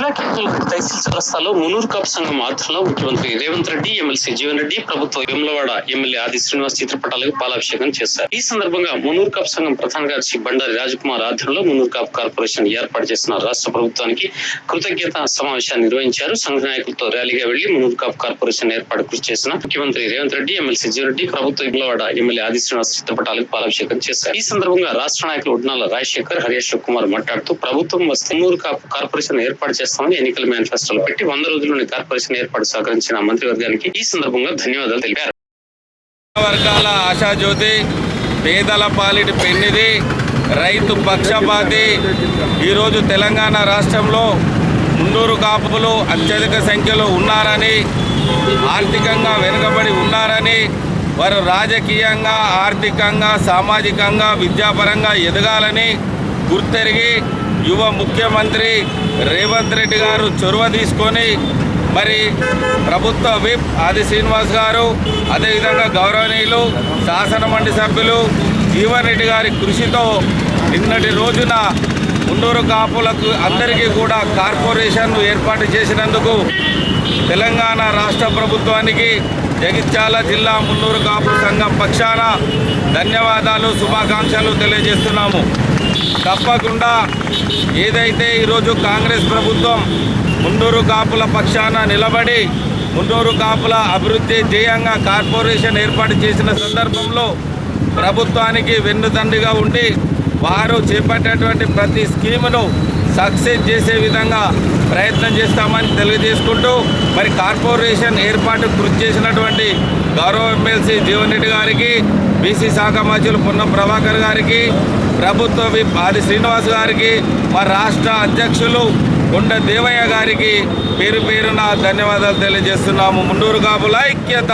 జిల్లా కేంద్రంలో తహసీల్ చౌరస్తాలో మునూరు కాపు సంఘం ఆధ్వర్యంలో ముఖ్యమంత్రి రేవంత్ రెడ్డి, ఎమ్మెల్సీ జీవన్ రెడ్డి, ప్రభుత్వ వేములవాడ ఎమ్మెల్యే ఆది శ్రీనివాస్ చిత్రపటాలకు పాలాభిషేకం చేశారు. ఈ సందర్భంగా మునూరు కాపు సంఘం ప్రధాన కార్యదర్శి బండారి రాజకుమార్ ఆధ్వర్యంలో మునూరు కాపు కార్పొరేషన్ ఏర్పాటు చేసిన రాష్ట్ర ప్రభుత్వానికి కృతజ్ఞత సమావేశాన్ని నిర్వహించారు. సంఘ నాయకులతో ర్యాలీగా వెళ్లి మునూరు కాపు కార్పొరేషన్ ఏర్పాటు కృషి చేసిన ముఖ్యమంత్రి రేవంత్ రెడ్డి, ఎమ్మెల్సీ జీవన్ రెడ్డి, ప్రభుత్వ వేములవాడ ఎమ్మెల్యే ఆది శ్రీనివాస్ చిత్రపటాలకు పాలాభిషేకం చేశారు. ఈ సందర్భంగా రాష్ట్ర నాయకులు ఉడ్నాల రాజశేఖర్, హరీష్ కుమార్ మాట్లాడుతూ ప్రభుత్వం వస్తే మునూరు కాపు కార్పొరేషన్ ఏర్పాటు చేస్తామని ఎన్నికల మేనిఫెస్టోలో పెట్టి 100 రోజుల్లోని కార్పొరేషన్ ఏర్పాటు సహకరించిన మంత్రివర్గానికి ఈ సందర్భంగా ధన్యవాదాలు తెలిపారు. వర్గాల ఆశాజ్యోతి, పేదల పాలిటి పెన్నిది, రైతు పక్షపాతి. ఈరోజు తెలంగాణ రాష్ట్రంలో మున్నూరు కాపులు అత్యధిక సంఖ్యలో ఉన్నారని, ఆర్థికంగా వెనుకబడి ఉన్నారని, వారు రాజకీయంగా, ఆర్థికంగా, సామాజికంగా, విద్యాపరంగా ఎదగాలని గుర్తెరిగి యువ ముఖ్యమంత్రి రేవంత్ రెడ్డి గారు చొరవ తీసుకొని మరి ప్రభుత్వ విప్ ఆది శ్రీనివాస్ గారు, అదేవిధంగా గౌరవనీయులు శాసనమండలి సభ్యులు జీవన్ రెడ్డి గారి కృషితో నిన్నటి రోజున మున్నూరు కాపులకు అందరికీ కూడా కార్పొరేషన్ ఏర్పాటు చేసినందుకు తెలంగాణ రాష్ట్ర ప్రభుత్వానికి జగిత్యాల జిల్లా మున్నూరు కాపు సంఘం పక్షాన ధన్యవాదాలు, శుభాకాంక్షలు తెలియజేస్తున్నాము. తప్పకుండా ఏదైతే ఈరోజు కాంగ్రెస్ ప్రభుత్వం మున్నూరు కాపుల పక్షాన నిలబడి మున్నూరు కాపుల అభివృద్ధి ధ్యేయంగా కార్పొరేషన్ ఏర్పాటు చేసిన సందర్భంలో ప్రభుత్వానికి వెన్నుదండిగా ఉండి వారు చేపట్టేటువంటి ప్రతి స్కీమును సక్సెస్ చేసే విధంగా ప్రయత్నం చేస్తామని తెలియజేసుకుంటూ మరి కార్పొరేషన్ ఏర్పాటు కృషి చేసినటువంటి గౌరవ ఎమ్మెల్సీ జీవన్ రెడ్డి గారికి, బీసీ శాఖ మంత్రులు పొన్నం ప్రభాకర్ గారికి, ప్రభుత్వ విప్ ఆది శ్రీనివాస్ గారికి, మా రాష్ట్ర అధ్యక్షులు కొండ దేవయ్య గారికి పేరు పేరున ధన్యవాదాలు తెలియజేస్తున్నాము. మున్నూరు కాపుల ఐక్యత.